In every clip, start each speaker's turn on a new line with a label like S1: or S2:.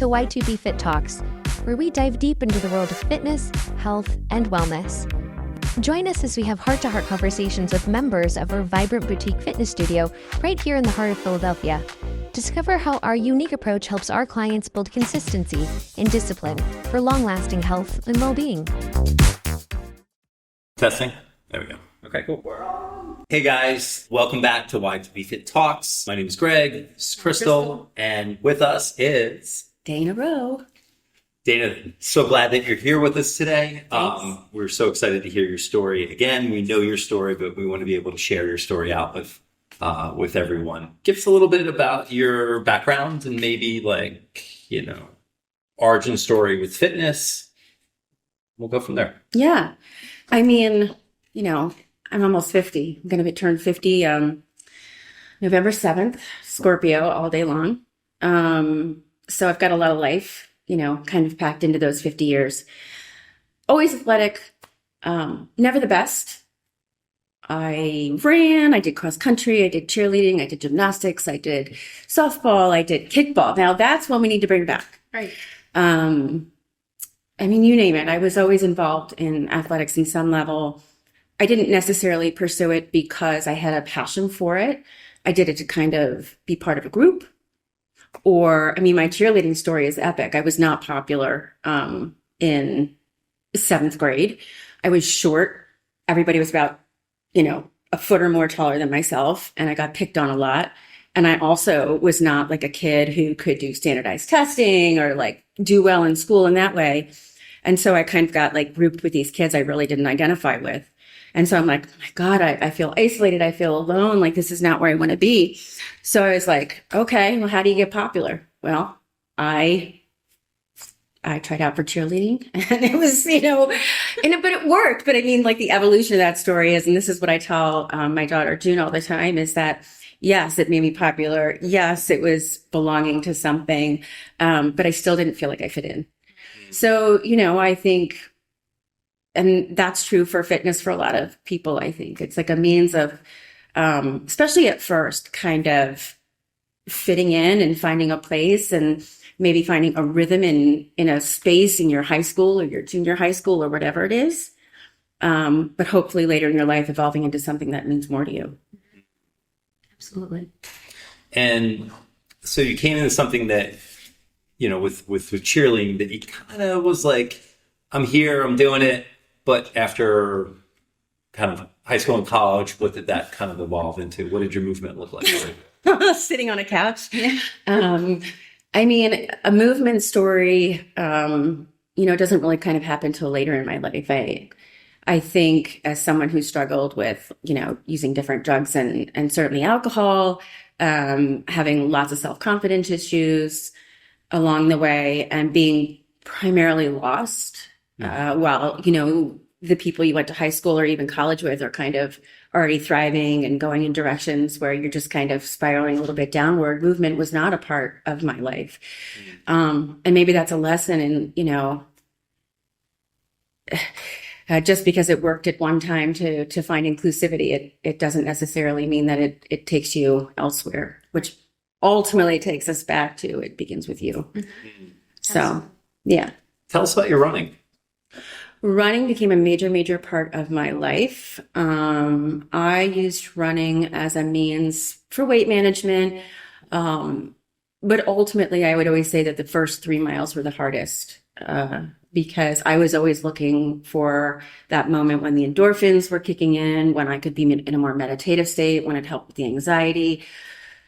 S1: to Y2B Fit Talks, where we dive deep into the world of fitness, health, and wellness. Join us as we have heart-to-heart conversations with members of our vibrant boutique fitness studio right here in the heart of Philadelphia. Discover how our unique approach helps our clients build consistency and discipline for long-lasting health and well-being.
S2: Testing. There we go. Okay, cool. Hey guys, welcome back to Y2B Fit Talks. My name is Greg, this is Crystal, and with us is
S3: Dana Rowe.
S2: Dana. So glad that you're here with us today.
S3: Thanks.
S2: We're so excited to hear your story. Again, we know your story, but we want to be able to share your story out with everyone. Give us a little bit about your background and maybe origin story with fitness. We'll go from there.
S3: Yeah. I mean, I'm almost 50. I'm going to turn 50 November 7th, Scorpio all day long. So I've got a lot of life, kind of packed into those 50 years. Always athletic, never the best. I ran, I did cross country, I did cheerleading, I did gymnastics, I did softball, I did kickball. Now that's one we need to bring back.
S1: Right.
S3: I mean, you name it. I was always involved in athletics in some level. I didn't necessarily pursue it because I had a passion for it. I did it to kind of be part of a group. My cheerleading story is epic. I was not popular in 7th grade. I was short. Everybody was about, a foot or more taller than myself, and I got picked on a lot. And I also was not like a kid who could do standardized testing or do well in school in that way. And so I kind of got grouped with these kids I really didn't identify with. And so I'm like, oh my God, I feel isolated. I feel alone. This is not where I want to be. So I was like, okay, well, how do you get popular? Well, I tried out for cheerleading and it was, but it worked. But I mean, the evolution of that story is, and this is what I tell my daughter June all the time, is that yes, it made me popular. Yes, it was belonging to something. But I still didn't feel like I fit in. So, I think, and that's true for fitness for a lot of people, I think. It's a means of, especially at first, kind of fitting in and finding a place and maybe finding a rhythm in a space in your high school or your junior high school or whatever it is. But hopefully later in your life, evolving into something that means more to you. Absolutely.
S2: And so you came into something that, with cheerleading, that you kind of was like, I'm here, I'm doing it. But after kind of high school and college, what did that kind of evolve into? What did your movement look like?
S3: Sitting on a couch. A movement story, doesn't really kind of happen till later in my life. I think as someone who struggled with, using different drugs and certainly alcohol, having lots of self-confidence issues along the way and being primarily lost, while, the people you went to high school or even college with are kind of already thriving and going in directions where you're just kind of spiraling a little bit downward. Movement was not a part of my life. And maybe that's a lesson in, just because it worked at one time to find inclusivity, it doesn't necessarily mean that it takes you elsewhere, which ultimately takes us back to it begins with you. Mm-hmm. So, yeah.
S2: Tell us about your running.
S3: Running became a major, major part of my life. I used running as a means for weight management. But ultimately, I would always say that the first 3 miles were the hardest. Because I was always looking for that moment when the endorphins were kicking in, when I could be in a more meditative state, when it helped with the anxiety.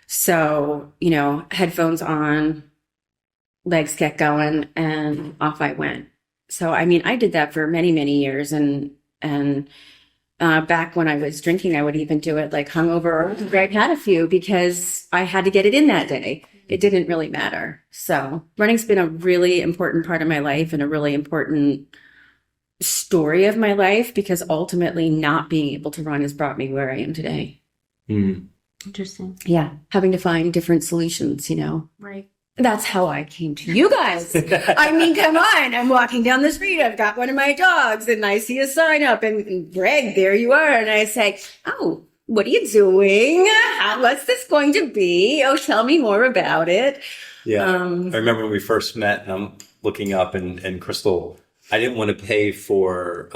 S3: So, headphones on, legs get going, and off I went. So, I did that for many, many years. And back when I was drinking, I would even do it hungover. Greg had a few because I had to get it in that day. It didn't really matter. So running's been a really important part of my life and a really important story of my life because ultimately not being able to run has brought me where I am today.
S2: Mm.
S3: Interesting. Yeah. Having to find different solutions,
S1: Right.
S3: That's how I came to you guys. Come on. I'm walking down the street. I've got one of my dogs and I see a sign up and Greg, there you are. And I say, oh, what are you doing? What's this going to be? Oh, tell me more about it.
S2: Yeah. I remember when we first met and I'm looking up and Crystal, I didn't want to pay for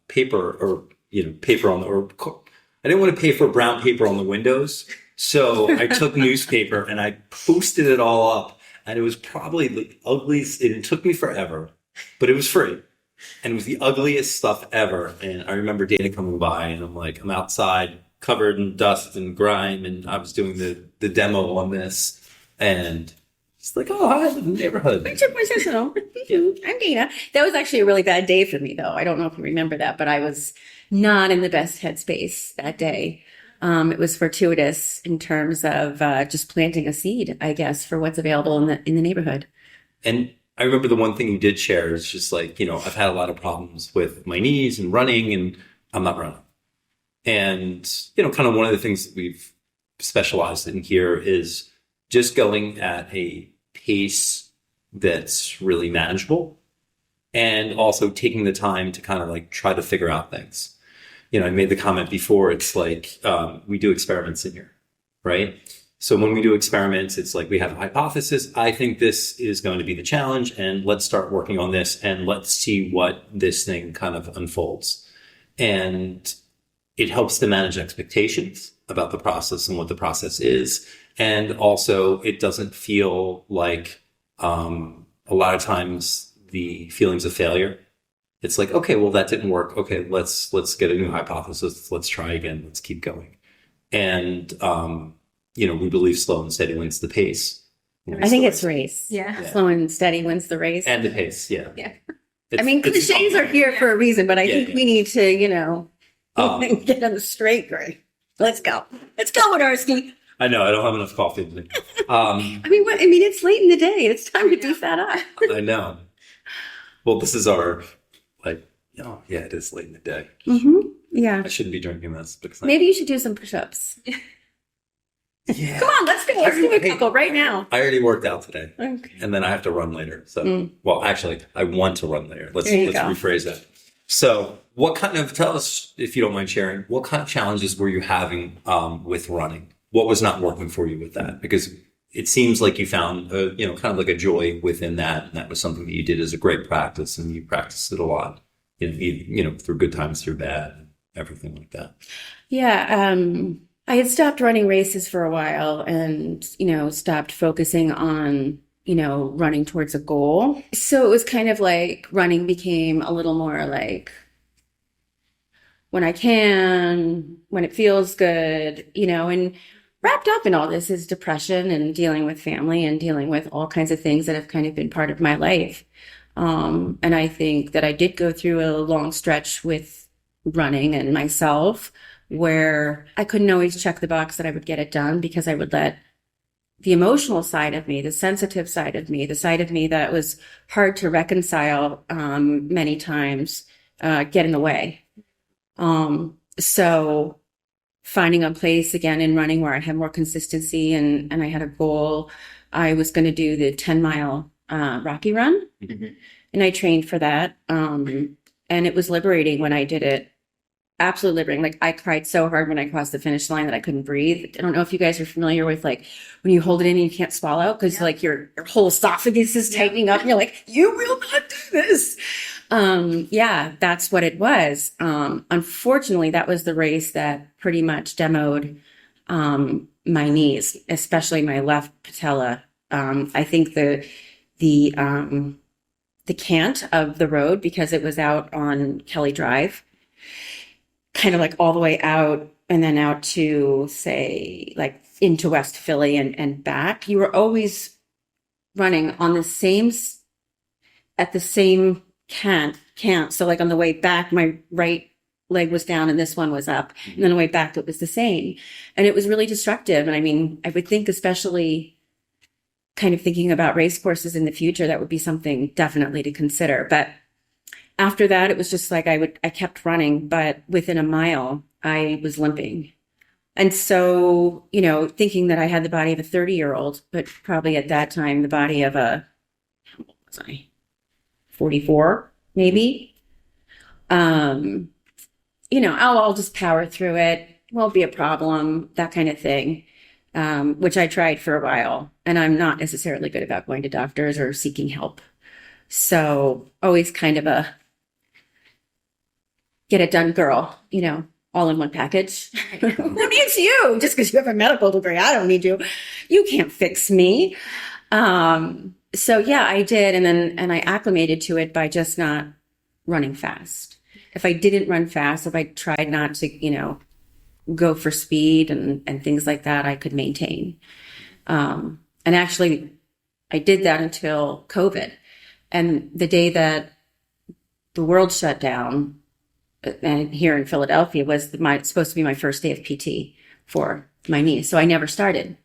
S2: paper or, paper on I didn't want to pay for brown paper on the windows. So I took newspaper and I posted it all up, and it was probably the ugliest. It took me forever, but it was free. And it was the ugliest stuff ever. And I remember Dana coming by and I'm outside covered in dust and grime. And I was doing the demo on this, and it's like, oh, hi, the neighborhood.
S3: I'm Dana. That was actually a really bad day for me, though. I don't know if you remember that, but I was not in the best headspace that day. It was fortuitous in terms of just planting a seed, I guess, for what's available in the neighborhood.
S2: And I remember the one thing you did share is just like, I've had a lot of problems with my knees and running, and I'm not running. And, kind of one of the things that we've specialized in here is just going at a pace that's really manageable, and also taking the time to kind of like try to figure out things. I made the comment before, it's like we do experiments in here, right? So when we do experiments, it's like we have a hypothesis. I think this is going to be the challenge, and let's start working on this, and let's see what this thing kind of unfolds. And it helps to manage expectations about the process and what the process is. And also it doesn't feel like a lot of times the feelings of failure. It's like, okay, well, that didn't work. Okay, let's get a new hypothesis. Let's try again. Let's keep going. And, we believe slow and steady wins the pace.
S3: I think it's race.
S1: Yeah.
S3: Slow and steady wins the race.
S2: And the pace, yeah.
S3: Yeah. Cliches are here for a reason, but I think we need to, get on the straight grid. Let's go. Let's go, Wadarsky.
S2: I know, I don't have enough coffee today.
S3: It's late in the day. It's time to beef that up.
S2: I know. Well, this is our, it is late in the day.
S3: Mm-hmm. Yeah.
S2: I shouldn't be drinking this because
S3: maybe you should do some push-ups.
S2: Yeah.
S3: Come on, let's go. Let's do a couple right now.
S2: I already worked out today.
S3: Okay.
S2: And then I have to run later. So, well, actually, I want to run later. Let's rephrase that. So tell us, if you don't mind sharing, what kind of challenges were you having with running? What was not working for you with that? Because it seems like you found, kind of like a joy within that. And that was something that you did as a great practice, and you practiced it a lot, through good times, through bad, and everything like that.
S3: Yeah. I had stopped running races for a while and, stopped focusing on, running towards a goal. So it was kind of like running became a little more like when I can, when it feels good, and wrapped up in all this is depression and dealing with family and dealing with all kinds of things that have kind of been part of my life. And I think that I did go through a long stretch with running and myself where I couldn't always check the box that I would get it done because I would let the emotional side of me, the sensitive side of me, the side of me that was hard to reconcile many times get in the way. So finding a place again in running where I had more consistency and I had a goal. I was going to do the 10-mile Rocky Run, and I trained for that. And it was liberating when I did it. Absolutely liberating. Like I cried so hard when I crossed the finish line that I couldn't breathe. I don't know if you guys are familiar with like when you hold it in and you can't swallow because like your whole esophagus is tightening up and you're like, you will not do this. That's what it was. Unfortunately, that was the race that pretty much demoed my knees, especially my left patella. I think the cant of the road, because it was out on Kelly Drive, kind of like all the way out and then out to say like into West Philly and back. You were always running on at the same cant. So like on the way back, my right leg was down and this one was up. And then on the way back, it was the same. And it was really destructive. And I mean, I would think especially kind of thinking about race courses in the future, that would be something definitely to consider. But after that, it was just like I kept running, but within a mile, I was limping. And so, thinking that I had the body of a 30-year-old, but probably at that time, the body of how old was I? 44, maybe. I'll just power through it. won't be a problem, that kind of thing, which I tried for a while. And I'm not necessarily good about going to doctors or seeking help. So always kind of a get it done girl, all in one package. Who needs you? Just because you have a medical degree, I don't need you. You can't fix me. So yeah, I did. And I acclimated to it by just not running fast. If I didn't run fast, if I tried not to, go for speed and things like that, I could maintain. And actually I did that until COVID. And the day that the world shut down, and here in Philadelphia was supposed to be my first day of PT for my knee. So I never started.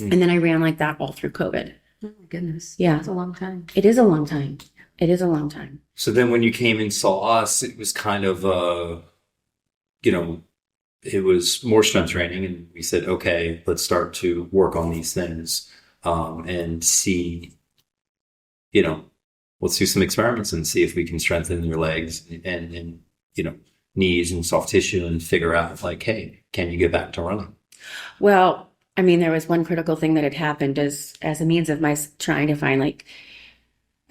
S3: And then I ran like that all through COVID.
S1: Oh my goodness.
S3: Yeah.
S1: That's a long time.
S3: It is a long time. It is a long time.
S2: So then when you came and saw us, it was kind of, it was more strength training. And we said, okay, let's start to work on these things and see, let's do some experiments and see if we can strengthen your legs and knees and soft tissue and figure out like, hey, can you get back to running?
S3: Well, I mean, there was one critical thing that had happened as a means of my trying to find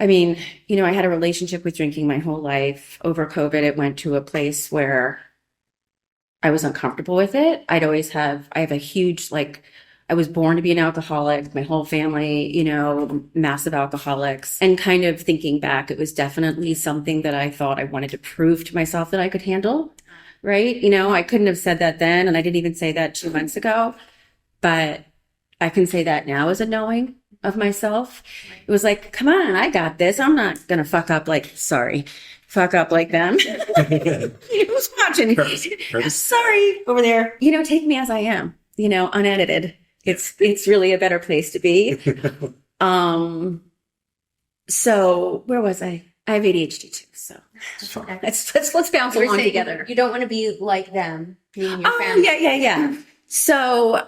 S3: I had a relationship with drinking my whole life. Over COVID, it went to a place where I was uncomfortable with it. I have a huge, I was born to be an alcoholic, my whole family, massive alcoholics. And kind of thinking back, it was definitely something that I thought I wanted to prove to myself that I could handle, right? I couldn't have said that then, and I didn't even say that 2 months ago, but I can say that now as a knowing of myself. It was like, come on, I got this. I'm not going to fuck up like them. Who's watching? Sorry, over there. Take me as I am, unedited. It's really a better place to be. So where was I? I have ADHD too. So
S1: Okay.
S3: let's bounce along together.
S1: You don't want to be like them, me and your family.
S3: Yeah. So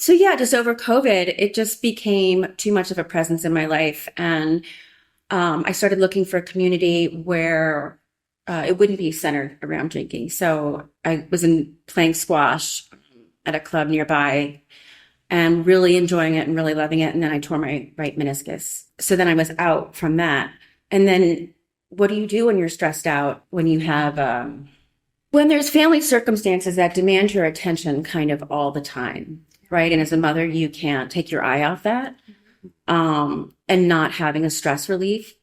S3: yeah, just over COVID, it just became too much of a presence in my life. And I started looking for a community where it wouldn't be centered around drinking. So I was playing squash at a club nearby and really enjoying it and really loving it. And then I tore my right meniscus. So then I was out from that. And then what do you do when you're stressed out, when you have, when there's family circumstances that demand your attention kind of all the time, right? And as a mother, you can't take your eye off that. And not having a stress release,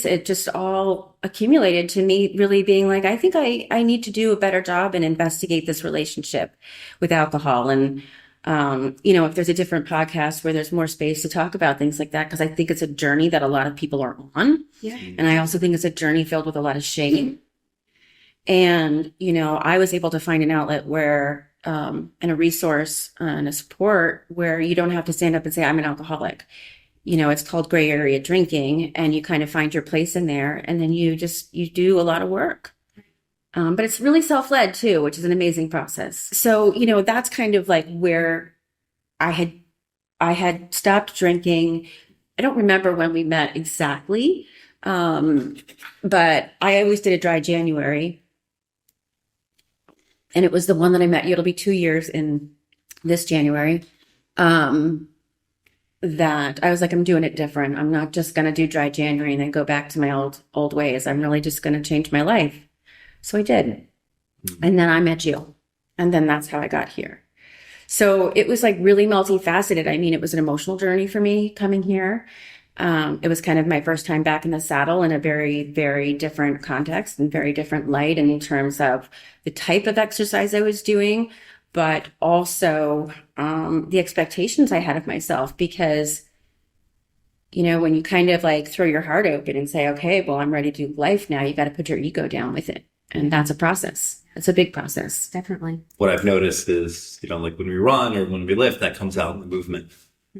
S3: it just all accumulated to me really being like, I think I need to do a better job and investigate this relationship with alcohol. And, if there's a different podcast where there's more space to talk about things like that, because I think it's a journey that a lot of people are on.
S1: Yeah.
S3: And I also think it's a journey filled with a lot of shame. And, I was able to find an outlet where, and a resource and a support where you don't have to stand up and say, I'm an alcoholic. It's called gray area drinking, and you kind of find your place in there, and then you do a lot of work. But it's really self-led too, which is an amazing process. So, that's kind of like where I had stopped drinking. I don't remember when we met exactly. But I always did a dry January, and it was the one that I met you. It'll be 2 years in this January. That I was like, I'm doing it different. I'm not just going to do dry January and then go back to my old ways. I'm really just going to change my life. So I did. And then I met you. And then that's how I got here. So it was like really multifaceted. I mean, it was an emotional journey for me coming here. It was kind of my first time back in the saddle in a very, very different context and very different light in terms of the type of exercise I was doing, but also the expectations I had of myself, because, when you kind of like throw your heart open and say, okay, well, I'm ready to do life now, you got to put your ego down with it. And that's a process. It's a big process.
S1: Definitely.
S2: What I've noticed is, like when we run or when we lift, that comes out in the movement,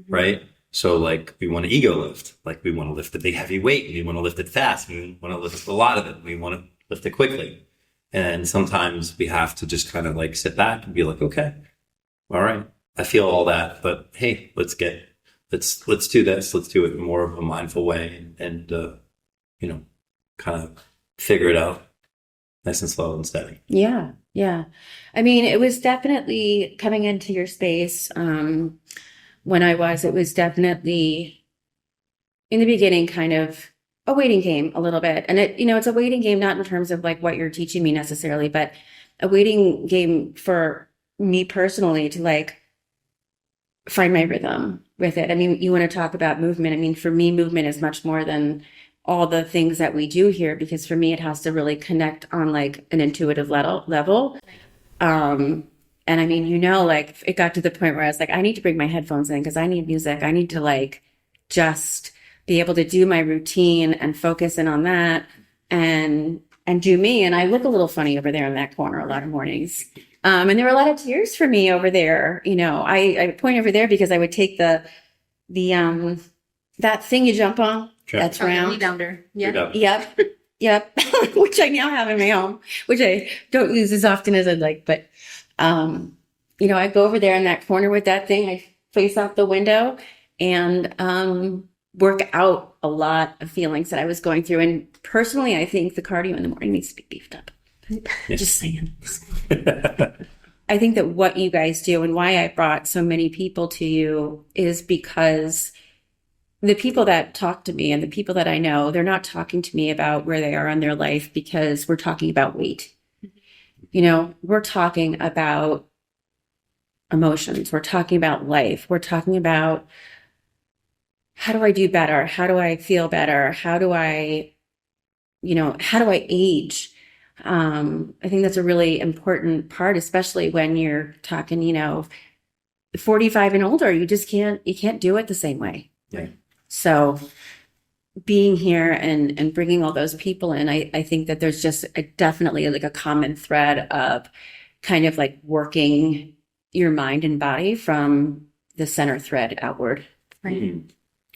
S2: right? So like we want to ego lift, like we want to lift the big heavy weight. We want to lift it fast. We want to lift a lot of it. We want to lift it quickly. And sometimes we have to just kind of like sit back and be like, okay, all right, I feel all that, but hey, let's do this. Let's do it in more of a mindful way and kind of figure it out nice and slow and steady.
S3: Yeah. Yeah. I mean, it was definitely coming into your space. It was definitely in the beginning kind of a waiting game a little bit. And it's a waiting game, not in terms of like what you're teaching me necessarily, but a waiting game for me personally to like find my rhythm with it. I mean, you want to talk about movement. I mean, for me, movement is much more than all the things that we do here, because for me, it has to really connect on like an intuitive level. And I mean, like it got to the point where I was like, I need to bring my headphones in because I need music. I need to like just be able to do my routine and focus in on that and do me. And I look a little funny over there in that corner a lot of mornings. And there were a lot of tears for me over there. I point over there because I would take the that thing you jump on.
S2: Sure.
S3: That's round.
S4: Rebounder. Yeah.
S3: Yep. Which I now have in my home, which I don't use as often as I'd like. But, I go over there in that corner with that thing. I face out the window and work out a lot of feelings that I was going through. And personally, I think the cardio in the morning needs to be beefed up. Just saying. I think that what you guys do and why I brought so many people to you is because the people that talk to me and the people that I know, they're not talking to me about where they are in their life because we're talking about weight. We're talking about emotions. We're talking about life. We're talking about how do I do better? How do I feel better? How do I age? I think that's a really important part, especially when you're talking, 45 and older, you can't do it the same way.
S2: Yeah.
S3: So being here and bringing all those people in, I think that there's just definitely like a common thread of kind of like working your mind and body from the center thread outward.
S4: Right.
S2: Mm.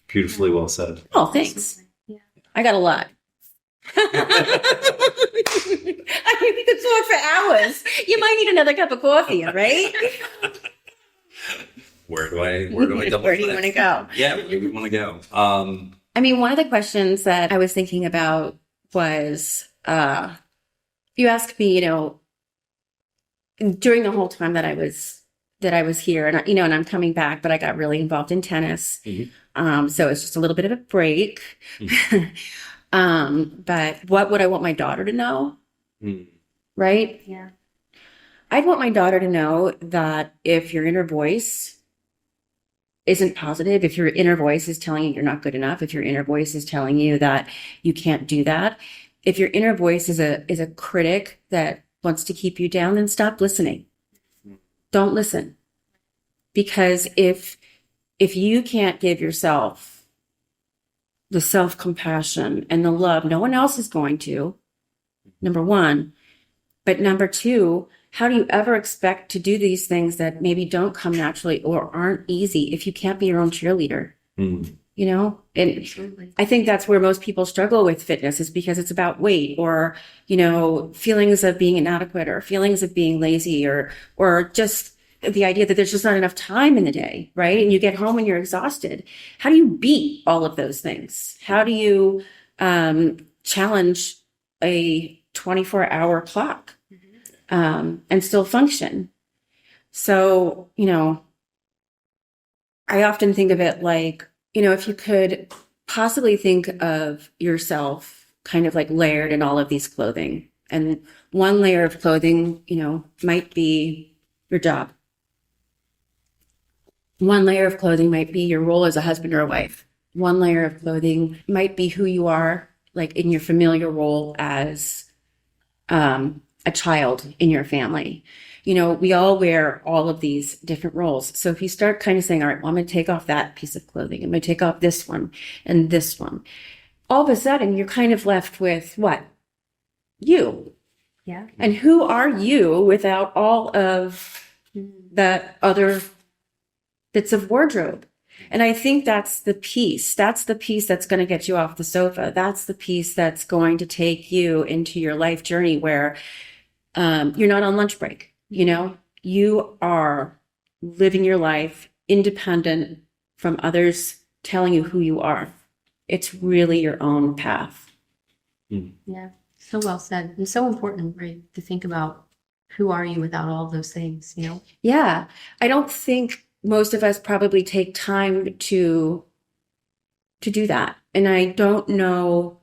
S2: Beautifully well said.
S3: Oh, thanks.
S4: Yeah.
S3: I got a lot. I mean, we could talk for hours. You might need another cup of coffee, right?
S2: Where do I double
S3: Where do you
S2: click?
S3: want to go?
S2: Yeah, where do we want to go?
S3: I mean, one of the questions that I was thinking about was, you asked me, during the whole time that I was here, and and I'm coming back, but I got really involved in tennis.
S2: Mm-hmm.
S3: So it's just a little bit of a break.
S2: Mm-hmm.
S3: But what would I want my daughter to know?
S2: Mm.
S3: Right?
S4: Yeah.
S3: I'd want my daughter to know that if your inner voice isn't positive, if your inner voice is telling you you're not good enough, if your inner voice is telling you that you can't do that, if your inner voice is a critic that wants to keep you down, then stop listening. Don't listen. Because if you can't give yourself the self-compassion and the love, no one else is going to, number one. But number two, how do you ever expect to do these things that maybe don't come naturally or aren't easy if you can't be your own cheerleader?
S2: Mm.
S3: And
S4: Absolutely.
S3: I think that's where most people struggle with fitness, is because it's about weight or, feelings of being inadequate or feelings of being lazy or just the idea that there's just not enough time in the day, right? And you get home and you're exhausted. How do you beat all of those things? How do you challenge a 24-hour clock and still function? So, I often think of it like, if you could possibly think of yourself kind of like layered in all of these clothing, and one layer of clothing, might be your job. One layer of clothing might be your role as a husband or a wife. One layer of clothing might be who you are, like in your familiar role as a child in your family. We all wear all of these different roles. So if you start kind of saying, all right, well, I'm going to take off that piece of clothing. I'm going to take off this one and this one. All of a sudden, you're kind of left with what? You.
S4: Yeah.
S3: And who are you without all of the other bits of wardrobe? And I think that's the piece. That's the piece that's going to get you off the sofa. That's the piece that's going to take you into your life journey where you're not on lunch break. You are living your life independent from others telling you who you are. It's really your own path.
S4: Yeah. So well said. And so important, right? To think about
S1: who are you without all those things, you know?
S3: Yeah. I don't think most of us probably take time to do that. And I don't know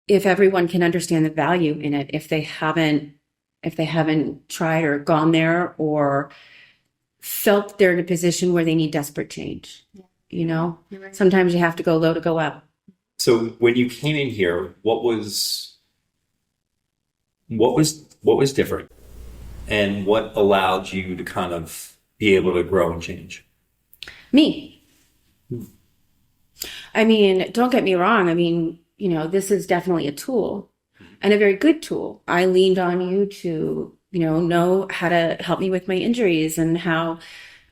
S3: if everyone can understand the value in it if they haven't tried or gone there or felt they're in a position where they need desperate change.
S1: Yeah.
S3: You know,
S1: Right.
S3: sometimes you have to go low to go up.
S2: So when you came in here, what was different, and what allowed you to kind of be able to grow and change?
S3: Me. I mean, don't get me wrong. I mean, you know, this is definitely a tool and a very good tool. I leaned on you to, you know how to help me with my injuries and how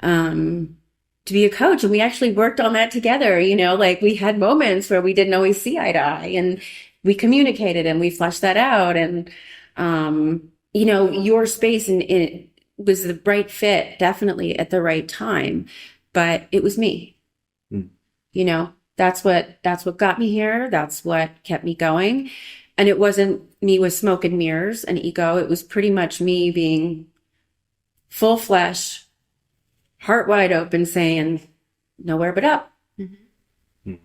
S3: to be a coach. And we actually worked on that together. You know, like we had moments where we didn't always see eye to eye, and we communicated and we fleshed that out. And, you know, your space and it was the right fit, definitely at the right time, but it was me. You know, that's what got me here. That's what kept me going. And it wasn't me with smoke and mirrors and ego. It was pretty much me being full flesh, heart wide open, saying nowhere but up.
S1: Mm-hmm.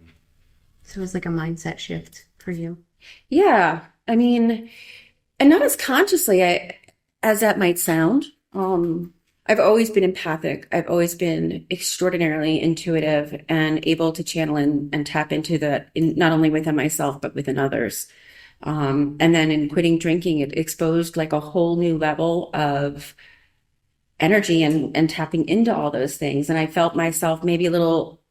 S1: So it was like a mindset shift for you.
S3: Yeah. I mean, and not as consciously as that might sound. I've always been empathic. I've always been extraordinarily intuitive and able to channel and tap into that, not only within myself, but within others. And then in quitting drinking, it exposed like a whole new level of energy and tapping into all those things. And I felt myself maybe a little,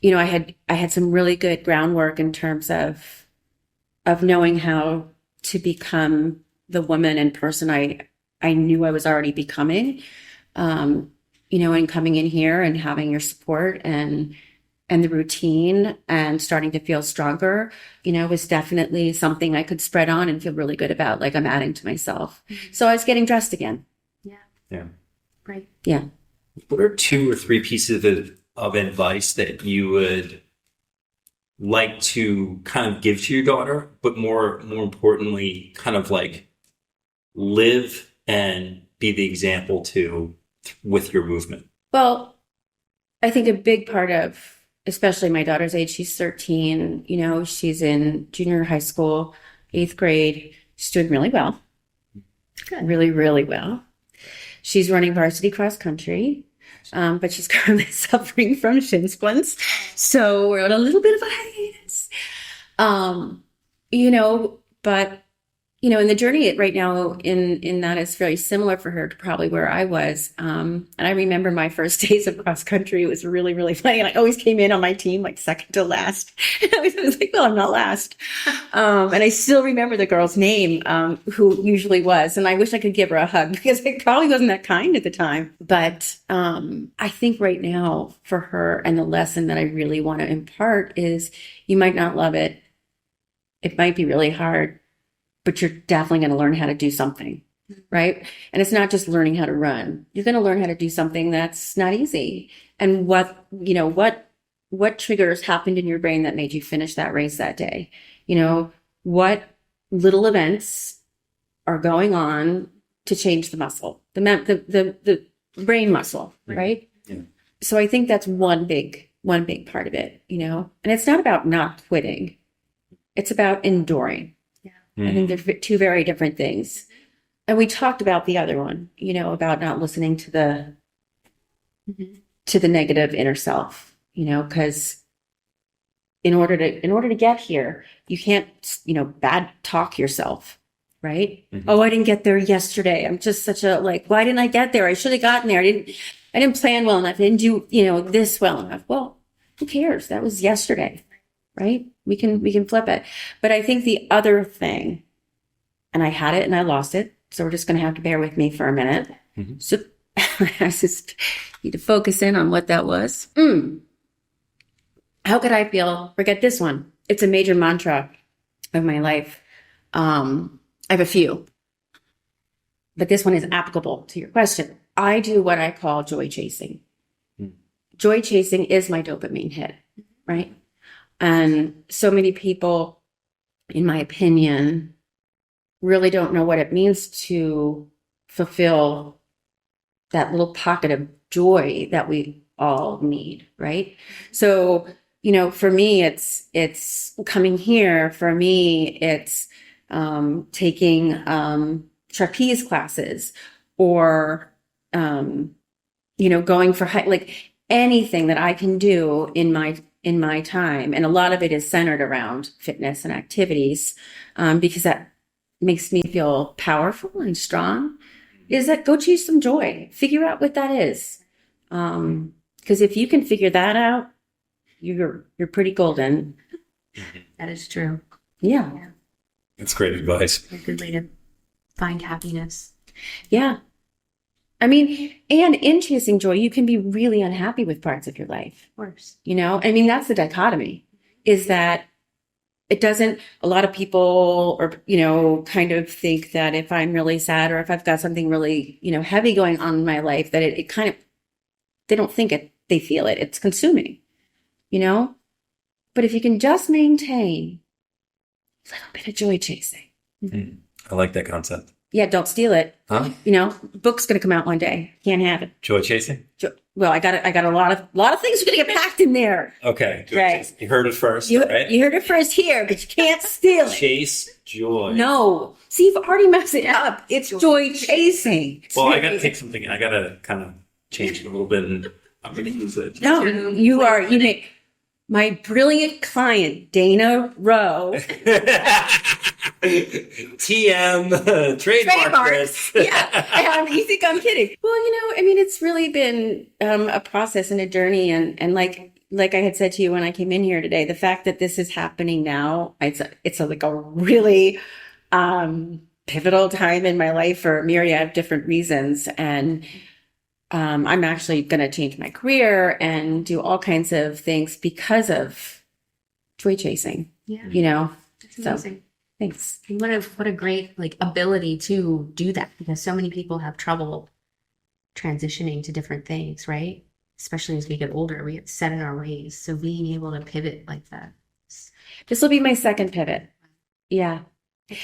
S3: you know, I had some really good groundwork in terms of knowing how to become the woman and person I knew I was already becoming, you know, and coming in here and having your support and the routine and starting to feel stronger, you know, was definitely something I could spread on and feel really good about, like I'm adding to myself. Mm-hmm. So I was getting dressed again.
S1: Yeah.
S2: Yeah.
S1: Right.
S3: Yeah.
S2: What are 2 or 3 pieces of advice that you would like to kind of give to your daughter, but more importantly, kind of like live and be the example to with your movement?
S3: Well, I think a big part of, especially my daughter's age, she's 13, you know, she's in junior high school, 8th grade. She's doing really well.
S1: Good.
S3: Really, really well. She's running varsity cross country, but she's currently suffering from shin splints. So we're on a little bit of a hiatus. You know, but you know, in the journey right now in that is very similar for her to probably where I was. And I remember my first days of cross country. It was really, really funny. And I always came in on my team like second to last. And I was like, well, I'm not last. And I still remember the girl's name, who usually was. And I wish I could give her a hug because it probably wasn't that kind at the time. But I think right now for her, and the lesson that I really want to impart is you might not love it. It might be really hard, but you're definitely going to learn how to do something, right? And it's not just learning how to run. You're going to learn how to do something that's not easy. And what triggers happened in your brain that made you finish that race that day? You know, what little events are going on to change the muscle, the brain muscle, right?
S2: Yeah.
S3: So I think that's one big part of it, you know, and it's not about not quitting. It's about enduring. I think they're 2 very different things. And we talked about the other one, you know, about not listening to the negative inner self, you know, because in order to get here, you can't, you know, bad talk yourself, right? Mm-hmm. Oh, I didn't get there yesterday. I'm just such a why didn't I get there? I should have gotten there. I didn't plan well enough. I didn't do, you know, this well enough. Well, who cares? That was yesterday. Right? We can flip it. But I think the other thing, and I had it and I lost it, so we're just going to have to bear with me for a minute. Mm-hmm. So I just need to focus in on what that was. How could I feel? Forget this one. It's a major mantra of my life. I have a few, but this one is applicable to your question. I do what I call joy chasing. Joy chasing is my dopamine hit, right? And so many people, in my opinion, really don't know what it means to fulfill that little pocket of joy that we all need, right? So, for me, it's coming here. For me, it's taking trapeze classes, or going for like anything that I can do in my time. And a lot of it is centered around fitness and activities, because that makes me feel powerful and strong. Is that go chase some joy, figure out what that is. Because if you can figure that out, you're pretty golden.
S1: That is true.
S3: Yeah.
S2: That's great advice.
S1: A good way to find happiness.
S3: Yeah. I mean, and in chasing joy, you can be really unhappy with parts of your life.
S1: Of course.
S3: That's the dichotomy, is that it doesn't, a lot of people, or, kind of think that if I'm really sad, or if I've got something really, heavy going on in my life, that it kind of, they don't think it, they feel it. It's consuming, but if you can just maintain a little bit of joy chasing.
S2: I like that concept.
S3: Yeah, don't steal it.
S2: Huh?
S3: Book's going to come out one day. Can't have it.
S2: Joy chasing?
S3: Well, I got a lot of things are going to get packed in there.
S2: Okay.
S3: Right.
S2: Chasing. You heard it first,
S3: You
S2: right?
S3: heard it first here, but you can't steal it.
S2: Chase joy.
S3: No. See, you've already messed it up. It's joy chasing.
S2: Well, I got to take something. I got to kind of change it a little bit, and I'm going to use it.
S3: No, you make my brilliant client, Dana Rowe.
S2: TM, trademark this.
S3: Yeah. You think I'm kidding? Well, it's really been a process and a journey. And like I had said to you when I came in here today, the fact that this is happening now, it's like a really pivotal time in my life for a myriad of different reasons. And I'm actually going to change my career and do all kinds of things because of joy chasing.
S1: Yeah. That's amazing.
S3: So, thanks.
S1: And what a great ability to do that, because so many people have trouble transitioning to different things, right? Especially as we get older, we get set in our ways. So being able to pivot like that.
S3: This will be my second pivot. Yeah.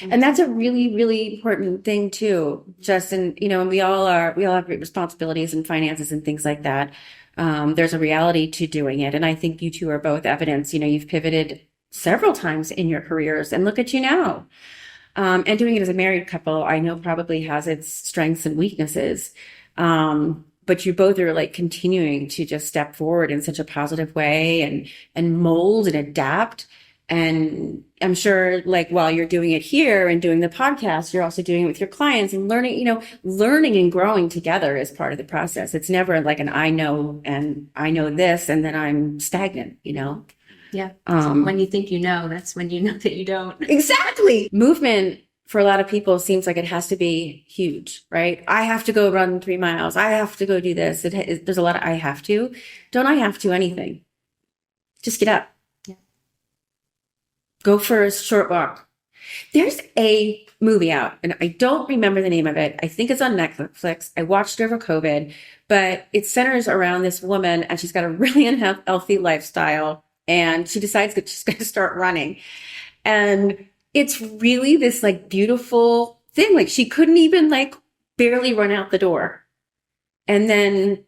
S3: And that's a really, really important thing too. Justin, and we all have responsibilities and finances and things like that. There's a reality to doing it. And I think you two are both evidence. You've pivoted several times in your careers, and look at you now. And doing it as a married couple, I know probably has its strengths and weaknesses. But you both are continuing to just step forward in such a positive way and mold and adapt. And I'm sure while you're doing it here and doing the podcast, you're also doing it with your clients and learning and growing together is part of the process. It's never like I know this, and then I'm stagnant,
S1: Yeah. So when you think that's when you know that you don't.
S3: Exactly. Movement for a lot of people seems like it has to be huge, right? I have to go run 3 miles. I have to go do this. There's a lot of I have to. Don't I have to anything? Just get up.
S1: Yeah.
S3: Go for a short walk. There's a movie out, and I don't remember the name of it. I think it's on Netflix. I watched it over COVID, but it centers around this woman, and she's got a really unhealthy lifestyle. And she decides that she's going to start running. And it's really this beautiful thing. She couldn't even barely run out the door. And then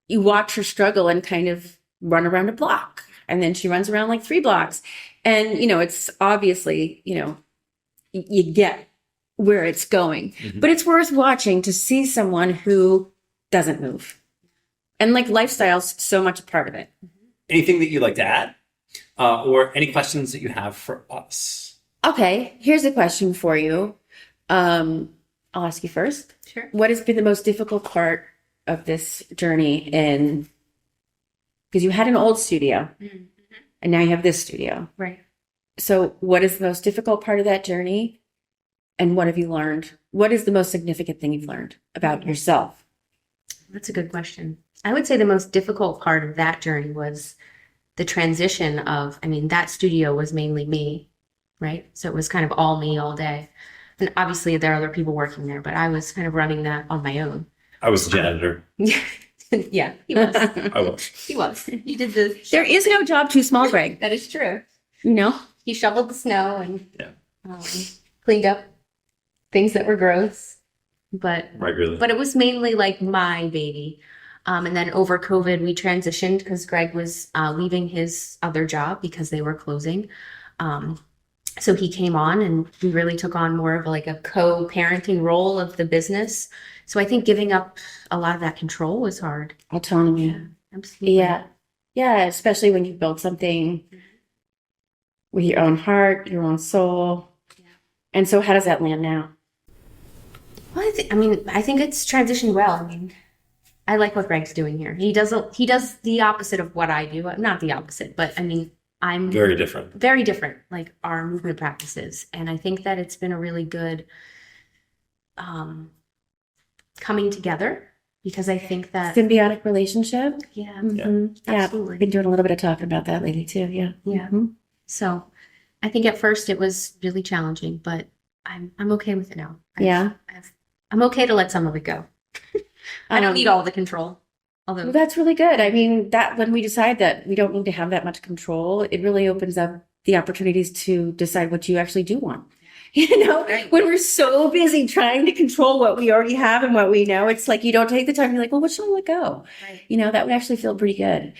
S3: you watch her struggle and kind of run around a block. And then she runs around 3 blocks. And, it's obviously, you get where it's going. Mm-hmm. But it's worth watching to see someone who doesn't move. And lifestyle's so much a part of it.
S2: Anything that you'd like to add? Or any questions that you have for us?
S3: Okay, here's a question for you. I'll ask you first.
S1: Sure.
S3: What has been the most difficult part of this journey because you had an old studio, mm-hmm. and now you have this studio.
S1: Right.
S3: So what is the most difficult part of that journey? And what have you learned? What is the most significant thing you've learned about yourself?
S1: That's a good question. I would say the most difficult part of that journey was the transition of, that studio was mainly me, right? So it was kind of all me all day. And obviously there are other people working there, but I was kind of running that on my own.
S2: I was the janitor.
S1: Yeah, he was.
S2: I was.
S1: He was. He did the...
S3: There is no job too small, Greg.
S1: That is true.
S3: He shoveled
S1: the snow and cleaned up. things that were gross, but
S2: regularly.
S1: it was mainly like my baby. And then over COVID, we transitioned because Greg was leaving his other job because they were closing. So he came on and we really took on more of like a co-parenting role of the business. So I think giving up a lot of that control was hard.
S3: Autonomy.
S1: Absolutely.
S3: Yeah. Yeah. Especially when you build something with your own heart, your own soul.
S1: Yeah.
S3: And so how does that land now?
S1: Well, I think it's transitioned well. I mean, I like what Greg's doing here. He does the opposite of what I do. Not the opposite, but I mean, I'm
S2: Very different.
S1: Very different, like our movement practices. And I think that it's been a really good coming together because I think that
S3: Symbiotic relationship.
S1: yeah,
S3: Mhm. Yeah.
S1: absolutely.
S3: I've been doing a little bit of talking about that lately too. Yeah.
S1: Yeah.
S3: Mhm.
S1: So I think at first it was really challenging, but I'm okay with it now.
S3: Yeah.
S1: I'm okay to let some of it go. I don't
S3: Um,
S1: need all the control. Although
S3: Well, that's really good. I mean, that when we decide that we don't need to have that much control, it really opens up the opportunities to decide what you actually do want. You know,
S1: Right.
S3: when we're so busy trying to control what we already have and what we know, it's like you don't take the time. You're like, well, what should I let go?
S1: right.
S3: You know, that would actually feel pretty good.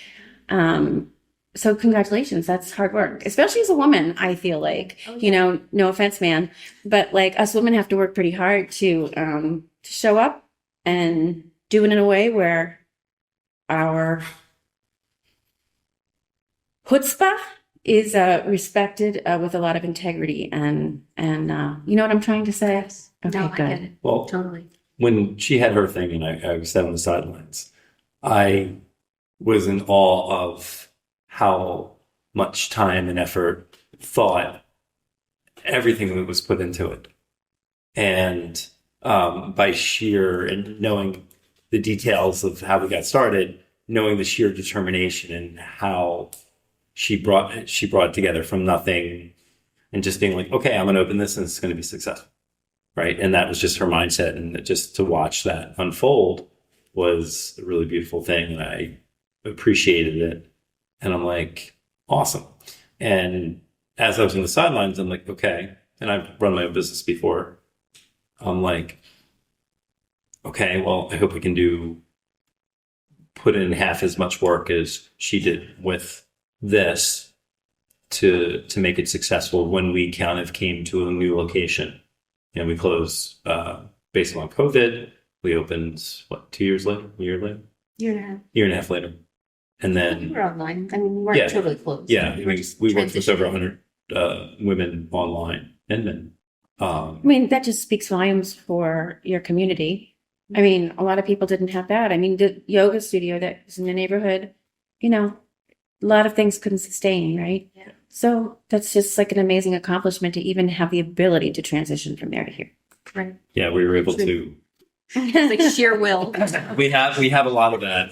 S3: So congratulations. That's hard work, especially as a woman. I feel like,
S1: Oh,
S3: you know, no offense, man, but like us women have to work pretty hard to show up and do it in a way where our chutzpah is respected with a lot of integrity and you know what I'm trying to say?
S1: Yes.
S3: Okay,
S1: No,
S3: good.
S1: I get it.
S2: Well,
S1: Totally.
S2: when she had her thing and I sat on the sidelines, I was in awe of how much time and effort, thought, everything that was put into it. And by sheer and knowing the details of how we got started, knowing the sheer determination and how she brought it together from nothing and just being like, okay, I'm going to open this and it's going to be successful. Right. And that was just her mindset. And just to watch that unfold was a really beautiful thing. And I appreciated it. And I'm like, awesome. And as I was on the sidelines, I'm like, okay. And I've run my own business before. I'm like, okay, well, I hope we can put in half as much work as she did with this to make it successful when we kind of came to a new location. And we closed based on COVID. We opened, 2 years later? A year later? Year and a half later. And
S1: We
S2: then,
S1: were online. I mean, we weren't
S2: Yeah.
S1: totally closed.
S2: yeah,
S1: We were
S2: we
S1: just
S2: worked with over
S1: transitioning.
S2: 100 women online and men.
S3: I mean, that just speaks volumes for your community. I mean, a lot of people didn't have that. I mean, the yoga studio that was in the neighborhood, you know, a lot of things couldn't sustain, right?
S1: Yeah.
S3: So that's just like an amazing accomplishment to even have the ability to transition from there to here.
S1: Right.
S2: Yeah, we were able to.
S1: It's like sheer will.
S2: We have a lot of that.